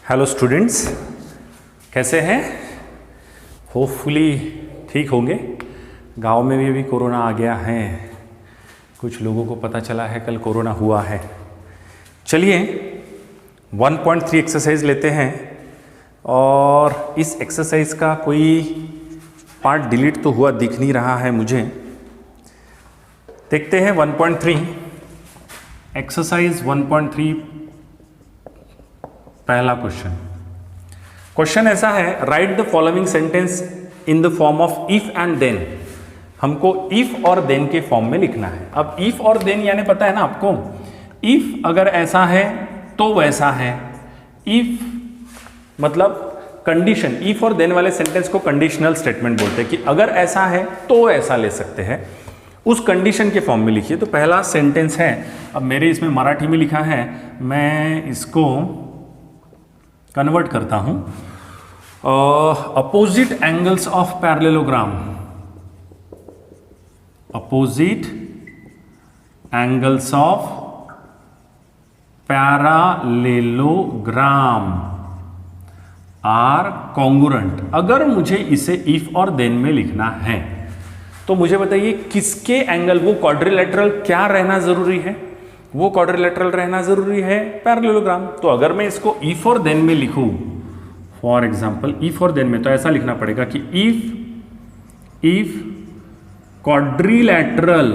Hello students, कैसे हैं? Hopefully ठीक होंगे। गांव में भी अभी कोरोना आ गया है, कुछ लोगों को पता चला है कल कोरोना हुआ है। चलिए 1.3 एक्सरसाइज लेते हैं और इस एक्सरसाइज का कोई पार्ट डिलीट तो हुआ दिख नहीं रहा है मुझे। देखते हैं 1.3 एक्सरसाइज 1.3 पहला क्वेश्चन ऐसा है, write the following sentence in the form of if and then. हमको इफ और देन के फॉर्म में लिखना है। अब इफ और देन यानी पता है ना आपको, इफ अगर ऐसा है तो वैसा है। इफ मतलब कंडीशन, इफ और देन वाले सेंटेंस को कंडीशनल स्टेटमेंट बोलते हैं कि अगर ऐसा है तो ऐसा ले सकते हैं, उस कंडीशन के फॉर्म में लिखिए। तो पहला सेंटेंस है, अब मेरे इसमें मराठी में लिखा है, मैं इसको कन्वर्ट करता हूं। Opposite angles of parallelogram, opposite angles of parallelogram are congruent. अगर मुझे इसे इफ और देन में लिखना है तो मुझे बताइए किसके एंगल, वो क्वाड्रिलेटरल क्या रहना जरूरी है? वो क्वाड्रिलेटरल रहना जरूरी है पैरेललोग्राम। तो अगर मैं इसको इफ और देन में लिखूं, फॉर एग्जांपल इफ और देन में, तो ऐसा लिखना पड़ेगा कि इफ क्वाड्रिलेटरल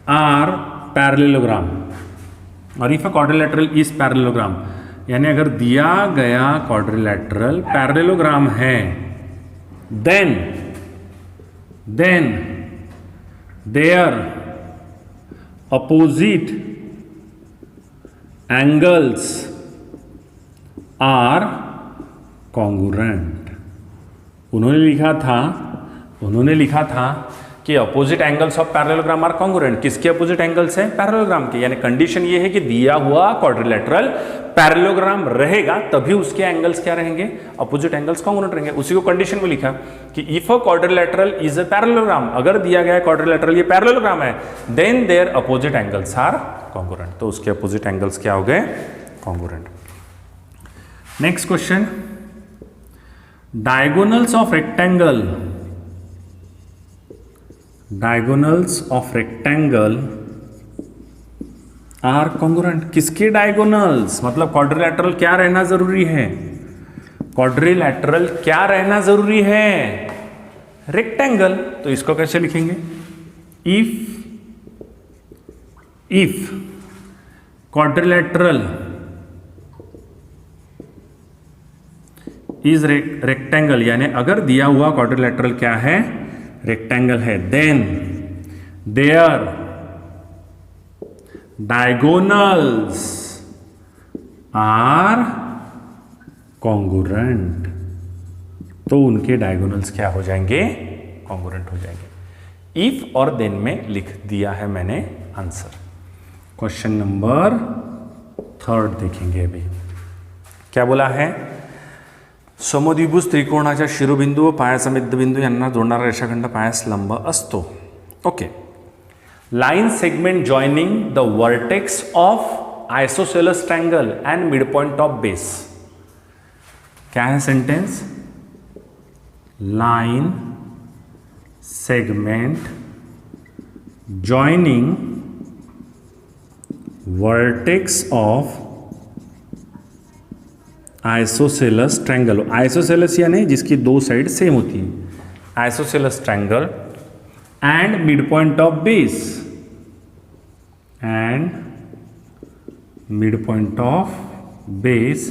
आर पैरेललोग्राम और if a quadrilateral is parallelogram, यानी अगर दिया गया क्वाड्रिलेटरल पैरेललोग्राम है, then their opposite angles are congruent। उन्होंने लिखा था कि opposite angles of parallelogram are congruent. किसके अपोजिट एंगल्स हैं? पैरेललोग्राम के। यानी कंडीशन ये है कि दिया हुआ क्वाड्रिलेटरल पैरेललोग्राम रहेगा तभी उसके एंगल्स क्या रहेंगे? अपोजिट एंगल्स कॉन्ग्रुएंट रहेंगे। उसी को कंडीशन में लिखा कि if a quadrilateral is a parallelogram, अगर दिया गया क्वाड्रिलेटरल ये पैरेललोग्राम है, then their opposite angles are congruent. तो उसके अपोजिट एंगल्स क्या हो गए? Congruent. Next question, diagonals of rectangle, diagonals of rectangle are congruent. किसके डायगोनल्स? मतलब क्वाड्रिलेटरल क्या रहना जरूरी है? क्वाड्रिलेटरल क्या रहना जरूरी है? रेक्टेंगल। तो इसको कैसे लिखेंगे? इफ क्वाड्रिलेटरल इज रेक्टेंगल, यानी अगर दिया हुआ क्वाड्रिलेटरल क्या है? रेक्टेंगल है, then their diagonals are congruent. तो उनके डायगोनल्स क्या हो जाएंगे? कॉन्ग्रुएंट हो जाएंगे। इफ और देन में लिख दिया है मैंने आंसर। क्वेश्चन नंबर 3 देखेंगे अभी। क्या बोला है? समद्विभुज त्रिकोणाच्या शिरोबिंदू व पायाचा मध्यबिंदू यांना जोडणारा रेषाखंड पायास लंब असतो। Okay, line segment joining the vertex of isosceles triangle and mid point of base. क्या है sentence? Line segment joining vertex of isosceles triangle. Isosceles यानी जिसकी दो साइड सेम होती है, isosceles triangle and mid point of base, and mid point of base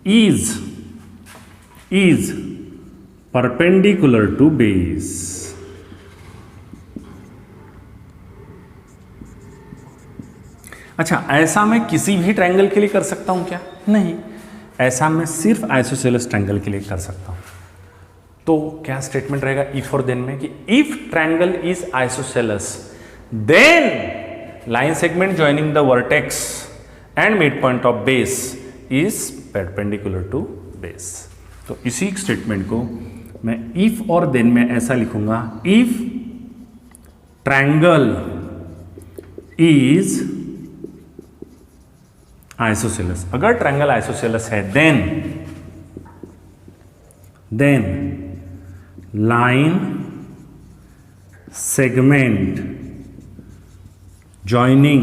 is perpendicular to base. अच्छा, ऐसा मैं किसी भी ट्रायंगल के लिए कर सकता हूं क्या? नहीं, ऐसा मैं सिर्फ आइसोसेलेस ट्रायंगल के लिए कर सकता हूं। तो क्या स्टेटमेंट रहेगा इफ और देन में कि if triangle is isosceles then line segment joining the vertex and mid point of base is perpendicular to base. तो इसी स्टेटमेंट को मैं इफ और देन में ऐसा लिखूंगा, इफ ट्रायंगल इज आइसोसेलस, अगर ट्रायंगल आइसोसेलस है then line segment joining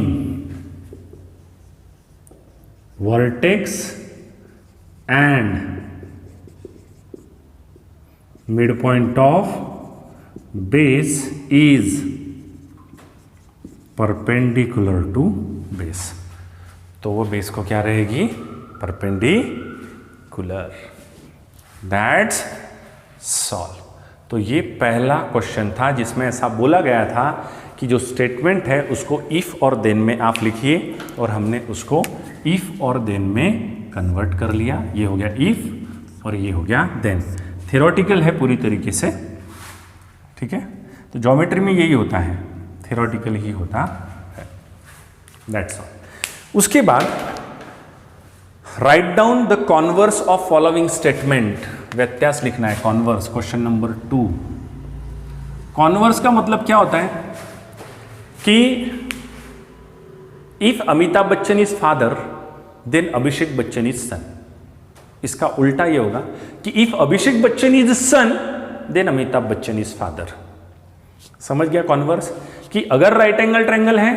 vertex and midpoint of base is perpendicular to base, तो वो बेस को क्या रहेगी, परपेंडिकुलर। That's solve. तो ये पहला क्वेश्चन था जिसमें ऐसा बोला गया था कि जो स्टेटमेंट है उसको इफ और देन में आप लिखिए, और हमने उसको इफ और देन में कन्वर्ट कर लिया। ये हो गया इफ और ये हो गया देन। थ्योरेटिकल है पूरी तरीके से, ठीक है। तो ज्योमेट्री में यही होता है, थ्योरेटिकल ही होता है। That's all. उसके बाद write down the converse of following statement, व्यत्यास लिखना है कॉन्वर्स। Question number 2। कॉन्वर्स का मतलब क्या होता है कि if Amitabh Bachchan is father then Abhishek Bachchan is son. इसका उल्टा ये होगा कि if Abhishek Bachchan is son then Amitabh Bachchan is father. समझ गया कॉन्वर्स? कि अगर राइट एंगल ट्रायंगल है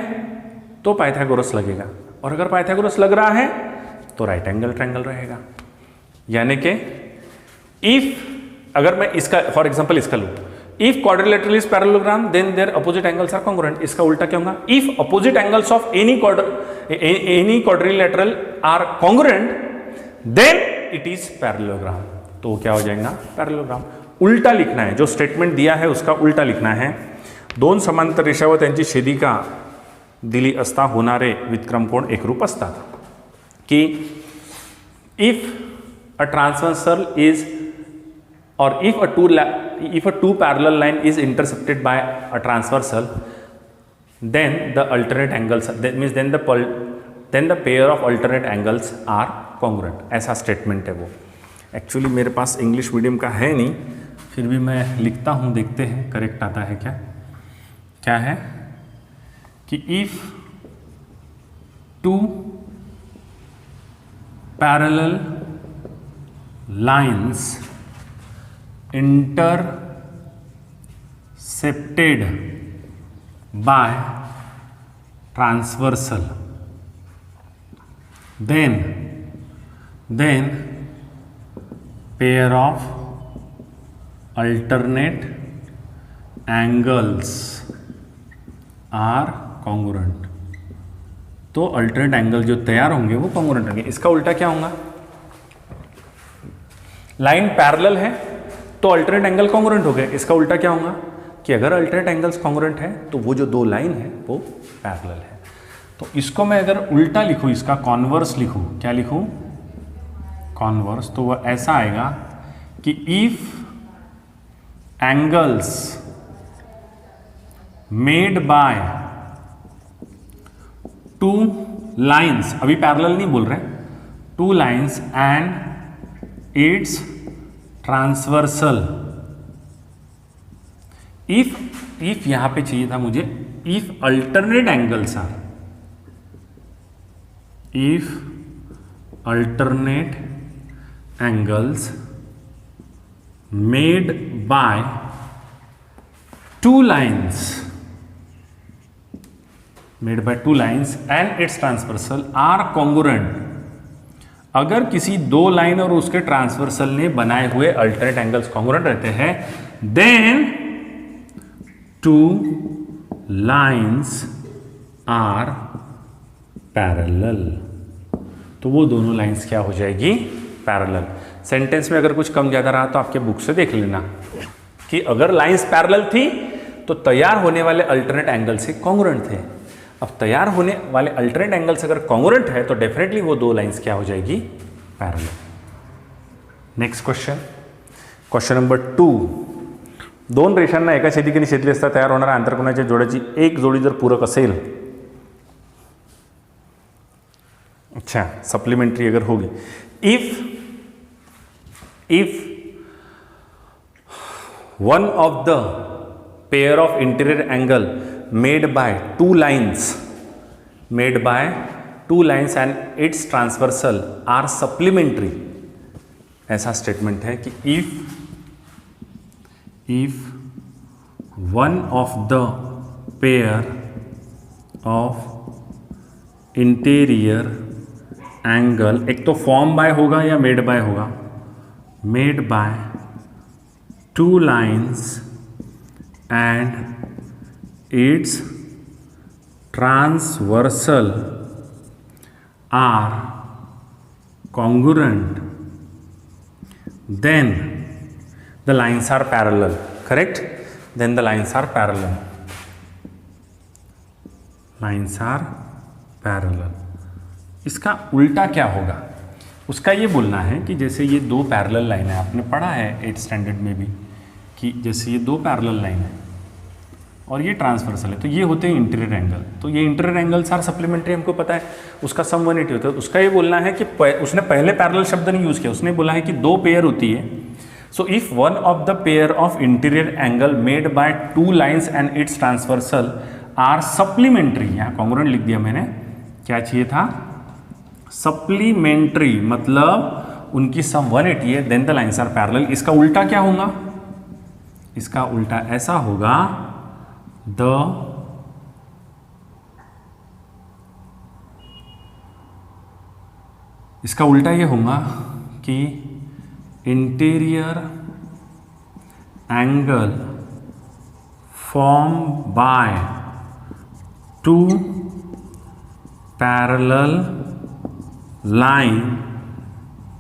तो पाइथागोरस लगेगा, और अगर पाइथागोरस लग रहा है तो राइट एंगल ट्रायंगल रहेगा। यानी कि इफ अगर मैं इसका फॉर एग्जांपल इसका लूं, if quadrilateral is parallelogram then their opposite angles are congruent. इसका उल्टा क्या होगा? If opposite angles of any quadrilateral are congruent then it is parallelogram. तो क्या हो जाएगा? पैरेललोग्राम। उल्टा लिखना है, जो स्टेटमेंट दिया है उसका उल्टा लिखना है। दोन समांतर रेषा व त्यांची छेदिका दिली असता होणारे व्युत्क्रमकोण एकरूप असतात। कि if a transversal is or if a two parallel line is intersected by a transversal, then the alternate angles, that means then the pair of alternate angles are congruent। ऐसा स्टेटमेंट है वो। एक्चुअली मेरे पास English medium का है नहीं, फिर भी मैं लिखता हूँ, देखते हैं करेक्ट आता है क्या। क्या है कि if to parallel lines intercepted by transversal then pair of alternate angles are congruent। तो अल्टरनेट एंगल जो तैयार होंगे वो कॉन्ग्रुएंट होंगे। इसका उल्टा क्या होगा? लाइन पैरेलल है तो अल्टरनेट एंगल कॉन्ग्रुएंट हो गए। इसका उल्टा क्या होगा कि अगर अल्टरनेट एंगल्स कॉन्ग्रुएंट है तो वो जो दो लाइन है वो पैरेलल है। तो इसको मैं अगर उल्टा लिखूं, इसका कॉन्वर्स लिखूं, क्या लिखूं? कॉन्वर्स। तो वह ऐसा आएगा कि if angles made by two lines, अभी पैरेलल नहीं बोल रहे, two lines and its transversal, if यहां पे चाहिए था मुझे, if alternate angles are, if alternate angles made by two lines and its transversal are congruent. अगर किसी दो लाइन और उसके ट्रांसवर्सल ने बनाए हुए अल्टरनेट एंगल्स कॉन्ग्रुएंट रहते हैं, then two lines are parallel. तो वो दोनों लाइन्स क्या हो जाएगी? पैरेलल। सेंटेंस में अगर कुछ कम ज्यादा रहा तो आपके बुक से देख लेना कि अगर लाइन्स पैरेलल थी तो तैयार होने वाले अल्टरनेट एंगल से कॉन्ग्रुएंट थे। अब तैयार होने वाले अल्टरनेट एंगल्स अगर कॉन्ग्रुएंट है तो डेफिनेटली वो दो लाइंस क्या हो जाएगी? पैरेलल। Next question number 2। दोन रेषांना एका छेदिकेने छेदले असता तयार होणाऱ्या आंतरकोनाच्या जोड्याची एक जोडी जर पूरक असेल, अच्छा सप्लीमेंट्री अगर होगी, if one of the pair of interior angle made by two two lines and its transversal are supplementary, ऐसा स्टेटमेंट है कि if one of the pair of interior angle, एक तो फॉर्म बाय होगा या मेड बाय होगा, made by two lines and its transversal are congruent, then the lines are parallel, correct? Then the lines are parallel. Lines are parallel. इसका उल्टा क्या होगा? उसका ये बोलना है कि जैसे ये दो पैरेलल लाइन है, आपने पढ़ा है 8th स्टैंडर्ड में भी कि जैसे ये दो पैरेलल लाइन है और ये ट्रांसवर्सल है, तो ये होते हैं इंटीरियर एंगल। तो ये इंटीरियर एंगल्स आर सप्लीमेंट्री, हमको पता है, उसका सम 180 होता है। उसका ये बोलना है कि उसने पहले पैरेलल शब्द नहीं यूज़ किया, उसने बोला है कि दो पेयर होती है। So if one of the pair of interior angle made by two lines and its transversal are supplementary, यहाँ कॉन्ग्रुएंट लिख दिया मैंने, क्या चाहिए था, सप्लीमेंट्री, मतलब उनकी सम 180 है, then the lines are parallel. इसका उल्टा क्या होगा? इसका उल्टा ऐसा होगा, इसका उल्टा ये होगा कि interior angle form by two parallel line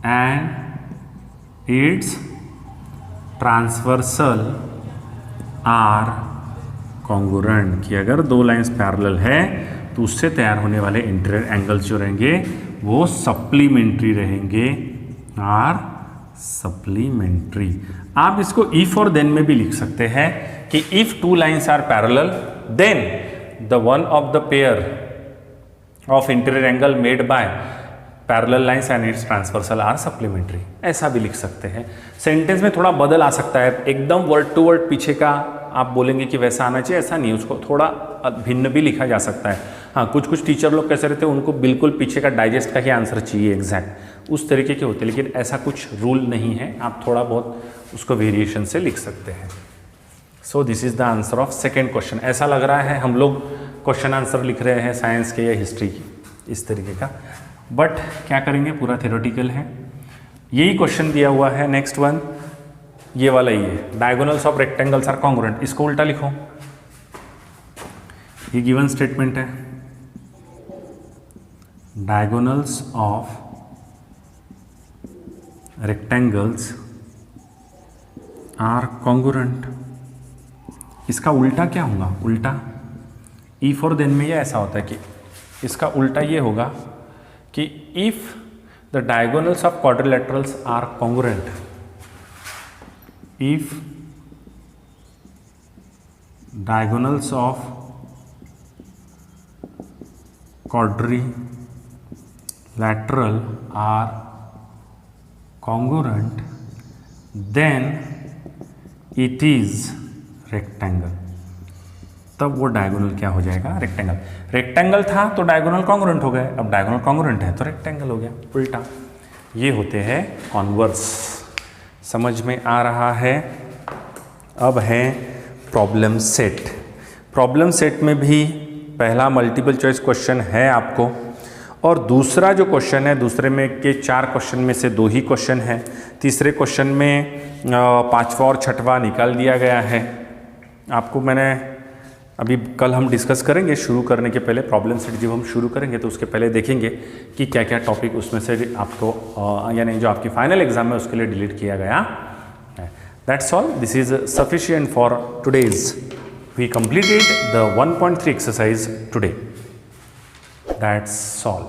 and its transversal are congruent, कि अगर दो लाइंस पैरेलल है तो उससे तैयार होने वाले इंटीरियर एंगल्स जो रहेंगे वो सप्लीमेंट्री रहेंगे, आर सप्लीमेंट्री। आप इसको इफ और देन में भी लिख सकते हैं कि if two lines are parallel then the one of the pair of interior angle made by parallel lines and its transversal are supplementary, ऐसा भी लिख सकते हैं। सेंटेंस में थोड़ा बदल आ सकता है, एकदम वर्ड टू वर्ड पीछे का आप बोलेंगे कि वैसा आना चाहिए, ऐसा नहीं, उसको थोड़ा भिन्न भी लिखा जा सकता है। हाँ, कुछ कुछ टीचर लोग कैसे रहते हैं, उनको बिल्कुल पीछे का डाइजेस्ट का ही आंसर चाहिए एग्जैक्ट, उस तरीके के होते हैं, लेकिन ऐसा कुछ रूल नहीं है, आप थोड़ा बहुत उसको वेरिएशन से लिख सकते हैं। So this is the answer of second question. ऐसा लग रहा है हम लोग क्वेश्चन आंसर लिख रहे हैं साइंस के या हिस्ट्री की, इस तरीके का, बट क्या करेंगे, पूरा थ्योरेटिकल है। यही क्वेश्चन दिया हुआ है, नेक्स्ट वन ये वाला ही है, diagonals of rectangles are congruent, इसको उल्टा लिखो। ये गिवन स्टेटमेंट है, diagonals of rectangles are congruent, इसका उल्टा क्या होगा? उल्टा इफ और देन में ये ऐसा होता है कि इसका उल्टा ये होगा कि if the diagonals of quadrilaterals are congruent, if diagonals of quadrilateral are congruent then it is rectangle, तब वो डायगोनल क्या हो जाएगा? रेक्टेंगल। रेक्टेंगल था तो डायगोनल कॉन्ग्रुएंट हो गए, अब डायगोनल कॉन्ग्रुएंट है तो रेक्टेंगल हो गया, उल्टा। ये होते हैं कॉन्वर्स। समझ में आ रहा है? अब है प्रॉब्लम सेट। प्रॉब्लम सेट में भी पहला मल्टीपल चॉइस क्वेश्चन है आपको, और दूसरा जो क्वेश्चन है, दूसरे में के 4 क्वेश्चन में से 2 ही क्वेश्चन है, तीसरे क्वेश्चन में 5वां और 6वां निकाल दिया गया है। आपको मैंने अभी कल हम डिस्कस करेंगे, शुरू करने के पहले प्रॉब्लम सेट जब हम शुरू करेंगे तो उसके पहले देखेंगे कि क्या क्या टॉपिक उसमें से आपको यानी जो आपकी फाइनल एग्जाम है उसके लिए डिलीट किया गया है। That's all, this is sufficient for today's. We completed the 1.3 exercise today. That's all.